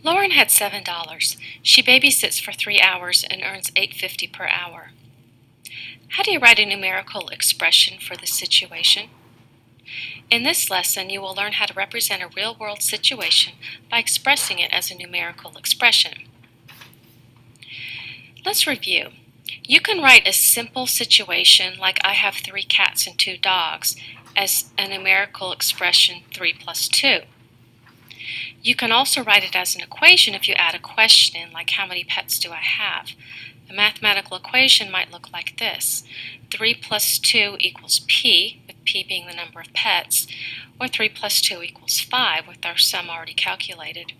Lauren had $7. She babysits for 3 hours and earns $8.50 per hour. How do you write a numerical expression for this situation? In this lesson, you will learn how to represent a real-world situation by expressing it as a numerical expression. Let's review. You can write a simple situation like I have 3 cats and 2 dogs as a numerical expression 3 plus 2. You can also write it as an equation if you add a question in, like how many pets do I have? A mathematical equation might look like this. 3 plus 2 equals p, with p being the number of pets, or 3 plus 2 equals 5, with our sum already calculated.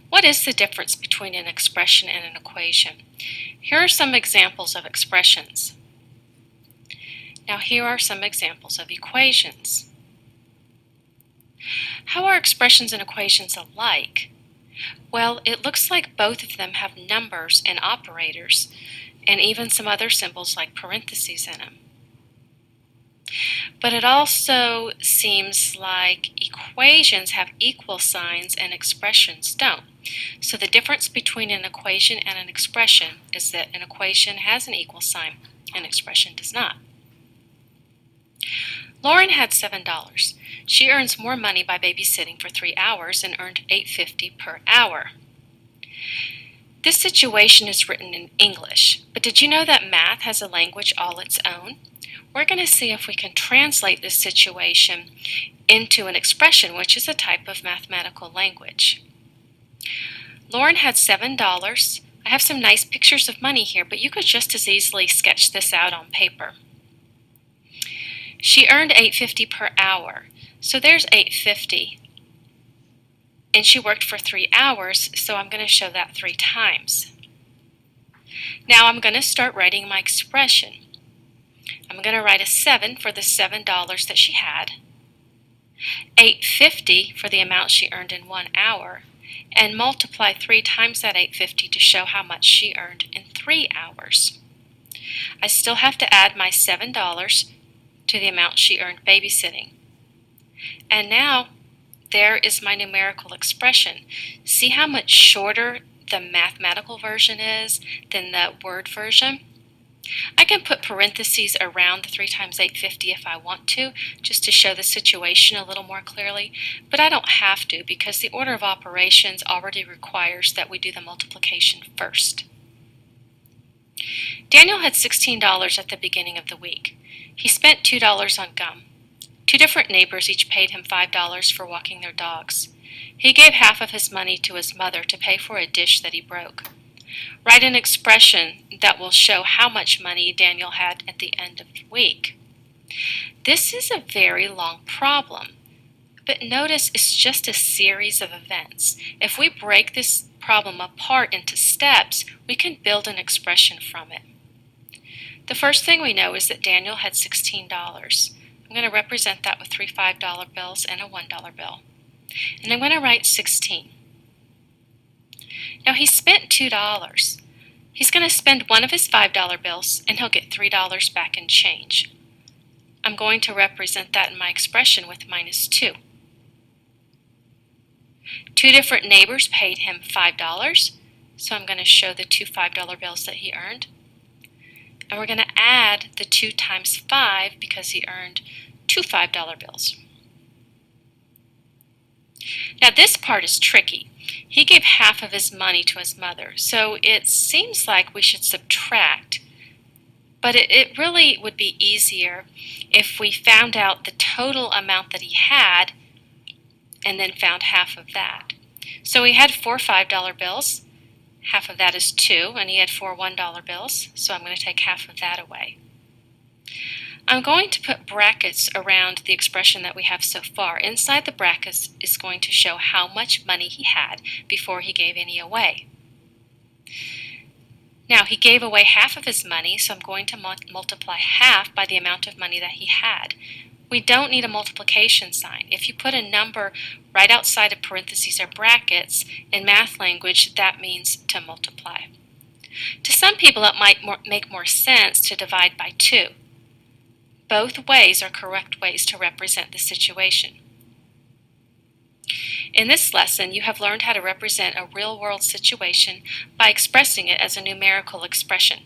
What is the difference between an expression and an equation? Here are some examples of expressions. Now here are some examples of equations. How are expressions and equations alike? Well, it looks like both of them have numbers and operators, and even some other symbols like parentheses in them. But it also seems like equations have equal signs and expressions don't. So the difference between an equation and an expression is that an equation has an equal sign, an expression does not. Lauren had $7. She earns more money by babysitting for 3 hours and earned $8.50 per hour. This situation is written in English, but did you know that math has a language all its own? We're going to see if we can translate this situation into an expression, which is a type of mathematical language. Lauren had $7. I have some nice pictures of money here, but you could just as easily sketch this out on paper. She earned $8.50 per hour, so there's $8.50. And she worked for 3 hours, so I'm going to show that 3 times. Now I'm going to start writing my expression. I'm going to write a 7 for the $7 that she had, $8.50 for the amount she earned in 1 hour, and multiply 3 times that $8.50 to show how much she earned in 3 hours. I still have to add my $7 to the amount she earned babysitting. And now, there is my numerical expression. See how much shorter the mathematical version is than the word version? I can put parentheses around the 3 times $8.50 if I want to, just to show the situation a little more clearly, but I don't have to because the order of operations already requires that we do the multiplication first. Daniel had $16 at the beginning of the week. He spent $2 on gum. 2 different neighbors each paid him $5 for walking their dogs. He gave half of his money to his mother to pay for a dish that he broke. Write an expression that will show how much money Daniel had at the end of the week. This is a very long problem, but notice it's just a series of events. If we break this problem apart into steps, we can build an expression from it. The first thing we know is that Daniel had $16. I'm going to represent that with 3 $5 bills and a $1 bill. And I'm going to write 16. Now he spent $2. He's going to spend one of his $5 bills and he'll get $3 back in change. I'm going to represent that in my expression with minus 2. 2 different neighbors paid him $5, so I'm going to show the 2 $5 bills that he earned. And we're going to add the 2 times 5 because he earned 2 $5 bills. Now this part is tricky. He gave half of his money to his mother, so it seems like we should subtract. But it really would be easier if we found out the total amount that he had and then found half of that. So he had 4 $5 bills. Half of that is 2, and he had 4 $1 bills, so I'm going to take half of that away. I'm going to put brackets around the expression that we have so far. Inside the brackets is going to show how much money he had before he gave any away. Now, he gave away half of his money, so I'm going to multiply half by the amount of money that he had. We don't need a multiplication sign. If you put a number right outside of parentheses or brackets, in math language, that means to multiply. To some people, it might make more sense to divide by 2. Both ways are correct ways to represent the situation. In this lesson, you have learned how to represent a real-world situation by expressing it as a numerical expression.